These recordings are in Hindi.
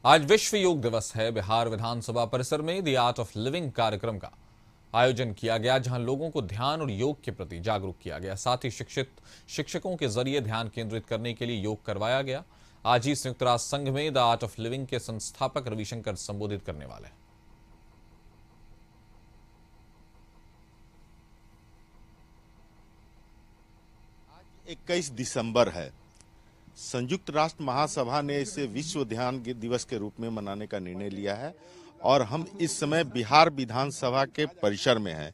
आज विश्व योग दिवस है। बिहार विधानसभा परिसर में द आर्ट ऑफ लिविंग कार्यक्रम का आयोजन किया गया, जहां लोगों को ध्यान और योग के प्रति जागरूक किया गया। साथ ही शिक्षकों के जरिए ध्यान केंद्रित करने के लिए योग करवाया गया। आज ही संयुक्त राष्ट्र संघ में द आर्ट ऑफ लिविंग के संस्थापक रविशंकर संबोधित करने वाले हैं। आज 21 दिसंबर है। संयुक्त राष्ट्र महासभा ने इसे विश्व ध्यान दिवस के रूप में मनाने का निर्णय लिया है और हम इस समय बिहार विधानसभा के परिसर में हैं।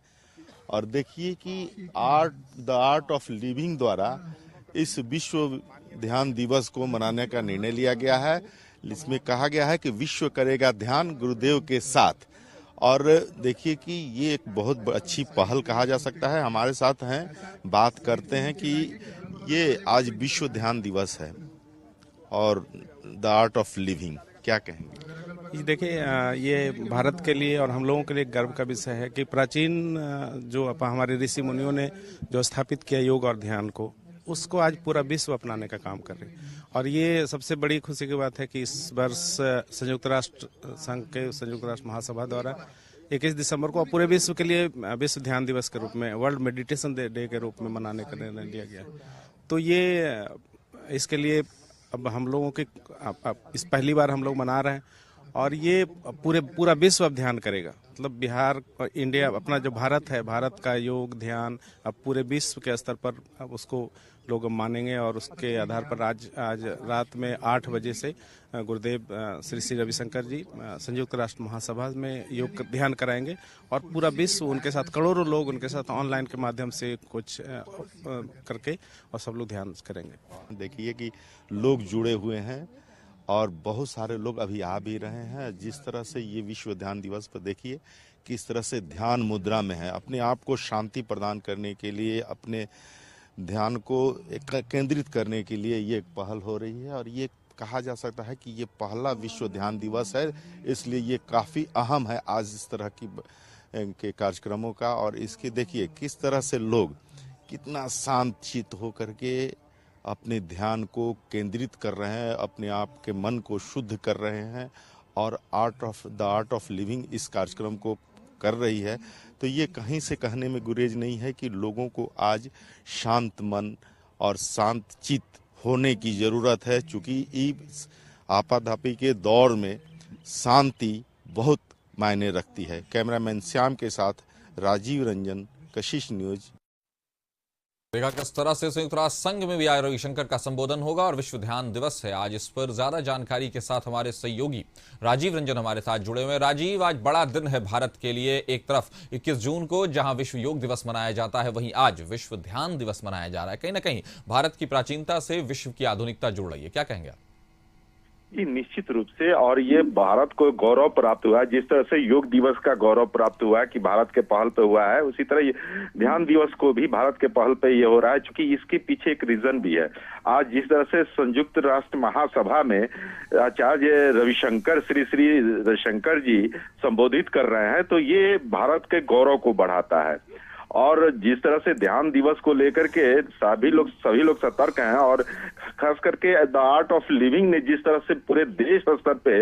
और देखिए कि द आर्ट ऑफ लिविंग द्वारा इस विश्व ध्यान दिवस को मनाने का निर्णय लिया गया है। इसमें कहा गया है कि विश्व करेगा ध्यान गुरुदेव के साथ। और देखिए कि ये एक बहुत अच्छी पहल कहा जा सकता है। हमारे साथ हैं, बात करते हैं कि ये आज विश्व ध्यान दिवस है और द आर्ट ऑफ लिविंग, क्या कहेंगे? देखिए, ये भारत के लिए और हम लोगों के लिए गर्व का विषय है कि प्राचीन जो हमारे ऋषि मुनियों ने जो स्थापित किया योग और ध्यान को, उसको आज पूरा विश्व अपनाने का काम कर रहे हैं। और ये सबसे बड़ी खुशी की बात है कि इस वर्ष संयुक्त राष्ट्र संघ के संयुक्त राष्ट्र महासभा द्वारा 21 दिसंबर को पूरे विश्व के लिए विश्व ध्यान दिवस के रूप में, वर्ल्ड मेडिटेशन डे के रूप में मनाने का निर्णय लिया गया। तो ये इसके लिए अब हम लोगों के इस पहली बार हम लोग मना रहे हैं और ये पूरा विश्व अब ध्यान करेगा। मतलब बिहार और इंडिया, अपना जो भारत है, भारत का योग ध्यान अब पूरे विश्व के स्तर पर अब उसको लोग मानेंगे। और उसके आधार पर आज रात में 8 बजे से गुरुदेव श्री श्री रविशंकर जी संयुक्त राष्ट्र महासभा में योग ध्यान कराएंगे और पूरा विश्व उनके साथ, करोड़ों लोग उनके साथ ऑनलाइन के माध्यम से कुछ करके और सब लोग ध्यान करेंगे। देखिए कि लोग जुड़े हुए हैं और बहुत सारे लोग अभी आ भी रहे हैं। जिस तरह से ये विश्व ध्यान दिवस पर देखिए किस तरह से ध्यान मुद्रा में है, अपने आप को शांति प्रदान करने के लिए, अपने ध्यान को केंद्रित करने के लिए ये एक पहल हो रही है। और ये कहा जा सकता है कि ये पहला विश्व ध्यान दिवस है, इसलिए ये काफ़ी अहम है आज इस तरह के कार्यक्रमों का। और इसके देखिए किस तरह से लोग कितना शांत चित्त होकर के अपने ध्यान को केंद्रित कर रहे हैं, अपने आप के मन को शुद्ध कर रहे हैं और द आर्ट ऑफ लिविंग इस कार्यक्रम को कर रही है। तो ये कहीं से कहने में गुरेज नहीं है कि लोगों को आज शांत मन और शांत चित्त होने की ज़रूरत है, चूँकि इस आपाधापी के दौर में शांति बहुत मायने रखती है। कैमरामैन श्याम के साथ राजीव रंजन, कशिश न्यूज़। देखा किस तरह से संयुक्त राष्ट्र संघ में भी आज रविशंकर का संबोधन होगा और विश्व ध्यान दिवस है आज। इस पर ज्यादा जानकारी के साथ हमारे सहयोगी राजीव रंजन हमारे साथ जुड़े हुए हैं। राजीव, आज बड़ा दिन है भारत के लिए। एक तरफ 21 जून को जहां विश्व योग दिवस मनाया जाता है, वहीं आज विश्व ध्यान दिवस मनाया जा रहा है। कहीं ना कहीं भारत की प्राचीनता से विश्व की आधुनिकता जुड़ रही है, क्या कहेंगे आप? जी, निश्चित रूप से। और ये भारत को गौरव प्राप्त हुआ है, जिस तरह से योग दिवस का गौरव प्राप्त हुआ है कि भारत के पहल पे हुआ है, उसी तरह ये ध्यान दिवस को भी भारत के पहल पे ये हो रहा है, क्योंकि इसके पीछे एक रीजन भी है। आज जिस तरह से संयुक्त राष्ट्र महासभा में आचार्य रविशंकर, श्री श्री रविशंकर जी संबोधित कर रहे हैं, तो ये भारत के गौरव को बढ़ाता है। और जिस तरह से ध्यान दिवस को लेकर के सभी लोग सतर्क हैं, और खास करके द आर्ट ऑफ लिविंग ने जिस तरह से पूरे देश स्तर पे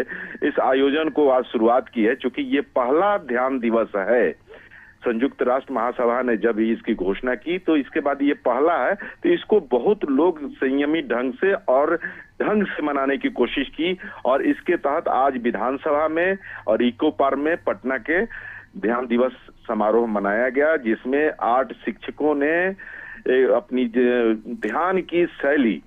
इस आयोजन को आज शुरुआत की है, क्योंकि ये पहला ध्यान दिवस है। संयुक्त राष्ट्र महासभा ने जब इसकी घोषणा की तो इसके बाद ये पहला है, तो इसको बहुत लोग संयमी ढंग से मनाने की कोशिश की। और इसके तहत आज विधानसभा में और इको पार्क में पटना के ध्यान दिवस समारोह मनाया गया, जिसमें 8 शिक्षकों ने अपनी ध्यान की शैली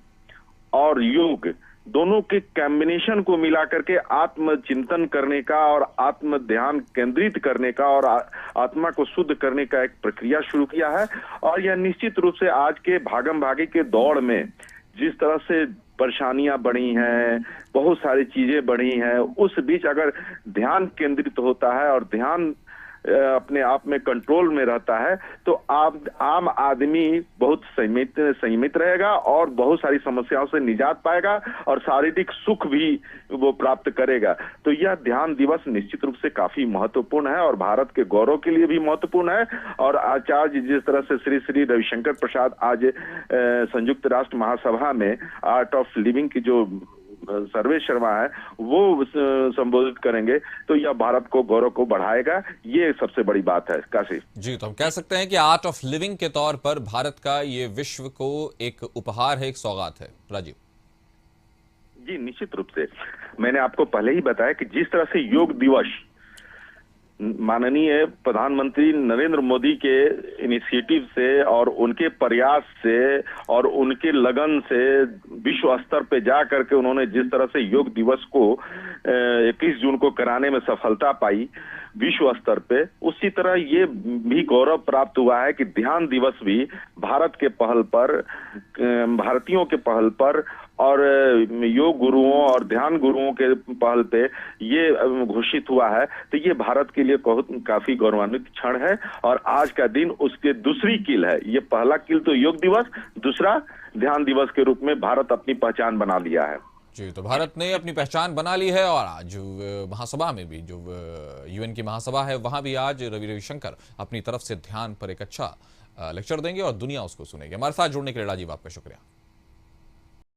और योग दोनों के कॉम्बिनेशन को मिला करके आत्मचिंतन करने का और आत्म ध्यान केंद्रित करने का और आत्मा को शुद्ध करने का एक प्रक्रिया शुरू किया है। और यह निश्चित रूप से आज के भागम भागी के दौड़ में जिस तरह से परेशानियां बढ़ी हैं, बहुत सारी चीजें बढ़ी हैं, उस बीच अगर ध्यान केंद्रित होता है और ध्यान अपने आप में कंट्रोल में रहता है, तो आम आदमी बहुत संयमित रहेगा और बहुत सारी समस्याओं से निजात पाएगा और शारीरिक सुख भी वो प्राप्त करेगा। तो यह ध्यान दिवस निश्चित रूप से काफी महत्वपूर्ण है और भारत के गौरव के लिए भी महत्वपूर्ण है। और आचार्य जिस तरह से श्री श्री रविशंकर प्रसाद आज संयुक्त राष्ट्र महासभा में आर्ट ऑफ लिविंग की जो सर्वेश शर्मा है वो संबोधित करेंगे, तो यह भारत को गौरव को बढ़ाएगा। ये सबसे बड़ी बात है काशी जी। तो हम कह सकते हैं कि आर्ट ऑफ लिविंग के तौर पर भारत का ये विश्व को एक उपहार है, एक सौगात है। राजीव जी, निश्चित रूप से मैंने आपको पहले ही बताया कि जिस तरह से योग दिवस माननीय प्रधानमंत्री नरेंद्र मोदी के इनिशिएटिव से और उनके प्रयास से और उनके लगन से विश्व स्तर पे जा करके उन्होंने जिस तरह से योग दिवस को 21 जून को कराने में सफलता पाई विश्व स्तर पे, उसी तरह ये भी गौरव प्राप्त हुआ है कि ध्यान दिवस भी भारत के पहल पर, भारतीयों के पहल पर और योग गुरुओं और ध्यान गुरुओं के पहल पे ये घोषित हुआ है। तो ये भारत के लिए काफी गौरवान्वित क्षण है और आज का दिन उसके दूसरी कील है। ये पहला कील तो योग दिवस, दूसरा ध्यान दिवस के रूप में भारत अपनी पहचान बना लिया है। जी। तो भारत ने अपनी पहचान बना ली है और आज महासभा में भी, जो यूएन की महासभा है, वहां भी आज रविशंकर अपनी तरफ से ध्यान पर एक अच्छा लेक्चर देंगे और दुनिया उसको सुनेगी। हमारे साथ जुड़ने के लिए राजीव आपका शुक्रिया।